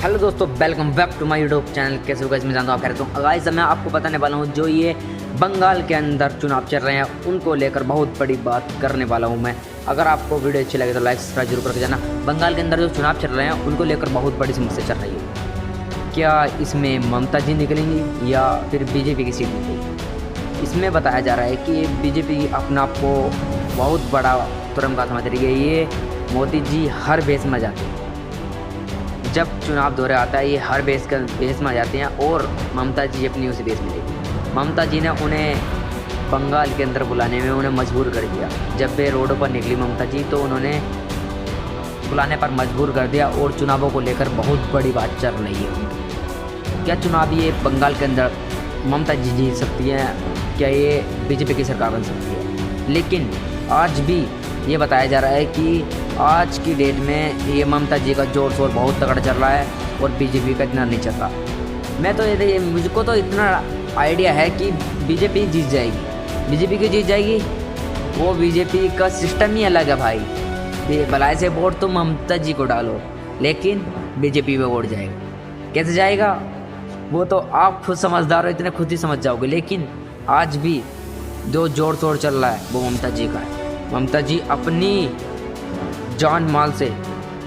Hello दोस्तों, welcome back to my YouTube channel. कैसे हो गाइस? मैं जानता हूँ आप कह रहे हो गाइस। मैं आपको बताने वाला हूँ जो ये बंगाल के अंदर चुनाव चल रहे हैं उनको लेकर बहुत बड़ी बात करने वाला हूँ मैं। अगर आपको वीडियो अच्छी लगे तो लाइक सब्सक्राइब जरूर करके जाना। बंगाल के अंदर जो चुनाव चल रहे हैं उनको लेकर बहुत बड़ी समस्या चल रही है। क्या इसमें ममता जी निकलेंगी या फिर बीजेपी की सीट निकलेगी? इसमें बताया जा रहा है कि बीजेपी अपना आप को बहुत बड़ा तुरंगा समझ रही है। ये मोदी जी हर बेस में जाते हैं, जब चुनाव दौरे आता है ये हर बेस में आ जाते हैं और ममता जी अपनी उसी बेस में लेगी। ममता जी ने उन्हें बंगाल के अंदर बुलाने में उन्हें मजबूर कर दिया। जब वे रोडों पर निकली ममता जी तो उन्होंने बुलाने पर मजबूर कर दिया और चुनावों को लेकर बहुत बड़ी बात चल रही है उनकी। क्या चुनाव ये बंगाल के अंदर ममता जी जीत सकती हैं? क्या ये बीजेपी की सरकार बन सकती है? लेकिन आज भी ये बताया जा रहा है कि आज की डेट में ये ममता जी का जोर शोर बहुत तगड़ा चल रहा है और बीजेपी का इतना नहीं चल रहा। मैं तो ये मुझको तो इतना आइडिया है कि बीजेपी जीत जाएगी। बीजेपी की जीत जाएगी, वो बीजेपी का सिस्टम ही अलग है भाई। भलाई से वोट तो ममता जी को डालो, लेकिन बीजेपी में वोट जाएगा। कैसे जाएगा वो तो आप खुद समझदार हो, इतने खुद ही समझ जाओगे। लेकिन आज भी जो जोर शोर चल रहा है वो ममता जी का है। ममता जी अपनी जान माल से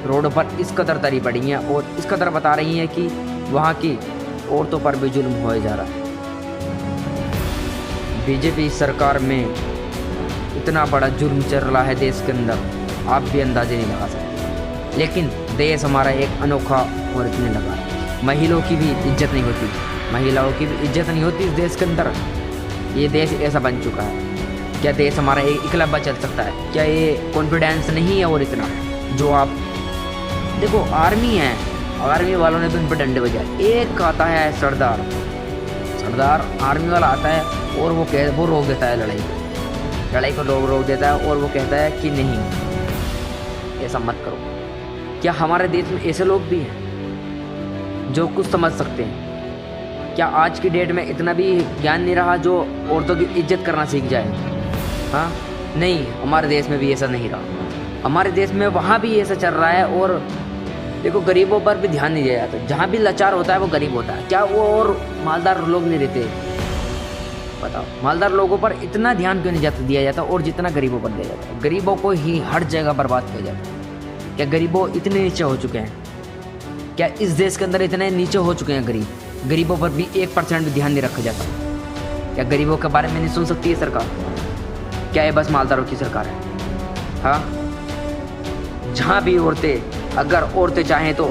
रोड पर इस कदर तरी पड़ी हैं और इस कदर बता रही हैं कि वहाँ की औरतों पर भी जुल्म हो जा रहा है। बीजेपी सरकार में इतना बड़ा जुल्म चल रहा है देश के अंदर, आप भी अंदाजे नहीं लगा सकते। लेकिन देश हमारा एक अनोखा और इतने लगा, महिलाओं की भी इज्जत नहीं होती, महिलाओं की भी इज्जत नहीं होती इस देश के अंदर। ये देश ऐसा बन चुका है। क्या देश हमारा एक इकलौता चल सकता है? क्या ये कॉन्फिडेंस नहीं है? और इतना जो आप देखो, आर्मी है, आर्मी वालों ने भी उन पर डंडे बजाए। एक आता है सरदार आर्मी वाला आता है और वो रोक देता है लड़ाई को रोक देता है और वो कहता है कि नहीं, ऐसा मत करो। क्या हमारे देश में ऐसे लोग भी हैं जो कुछ समझ सकते हैं? क्या आज की डेट में इतना भी ज्ञान नहीं रहा जो औरतों की इज्जत करना सीख जाए? हाँ नहीं, हमारे देश में भी ऐसा नहीं रहा। हमारे देश में वहाँ भी ऐसा चल रहा है। और देखो, गरीबों पर भी ध्यान नहीं दिया जाता। जहाँ भी लाचार होता है वो गरीब होता है। क्या वो और मालदार लोग नहीं रहते? बताओ, मालदार लोगों पर इतना ध्यान क्यों नहीं दिया जाता और जितना गरीबों पर दिया जाता है? गरीबों को ही हर जगह बर्बाद किया जाता है। क्या गरीबों इतने नीचे हो चुके हैं? क्या इस देश के अंदर इतने नीचे हो चुके हैं गरीबों पर भी 1% भी ध्यान नहीं रखा जाता? क्या गरीबों के बारे में नहीं सुन सकती है सरकार? क्या ये बस मालदारों की सरकार है? हाँ, जहाँ भी अगर औरतें चाहें तो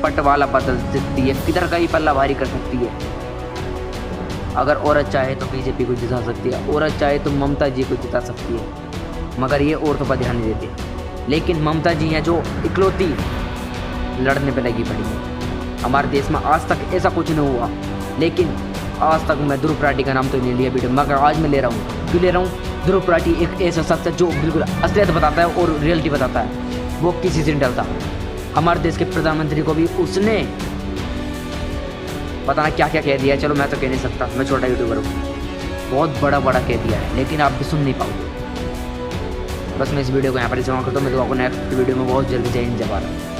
पटवाला बदल सकती है, किधर का ही पल्ला भारी कर सकती है। अगर औरत चाहे तो बीजेपी को जिता सकती है, औरत चाहे तो ममता जी को जिता सकती है, मगर ये औरतों पर ध्यान नहीं देते। लेकिन ममता जी हैं जो इकलौती लड़ने पर लगी पड़ी है। हमारे देश में आज तक ऐसा कुछ नहीं हुआ। लेकिन आज तक मैं ध्रुव राठी का नाम तो नहीं लिया वीडियो, मगर आज मैं ले रहा हूँ। क्यों ले रहा हूँ? ध्रुव राठी एक ऐसा शख्स है जो बिल्कुल असलियत बताता है और रियलिटी बताता है। वो किसी से नहीं डरता। हमारे देश के प्रधानमंत्री को भी उसने पता नहीं क्या क्या कह दिया। चलो मैं तो कह नहीं सकता, मैं छोटा यूट्यूबर हूँ, बहुत बड़ा कह दिया है, लेकिन आप भी सुन नहीं पाओगे। बस मैं इस वीडियो को यहाँ पर समाप्त करता हूँ। मैं तो आपको नेक्स्ट वीडियो में बहुत जल्दी जय हिंद जय भारत।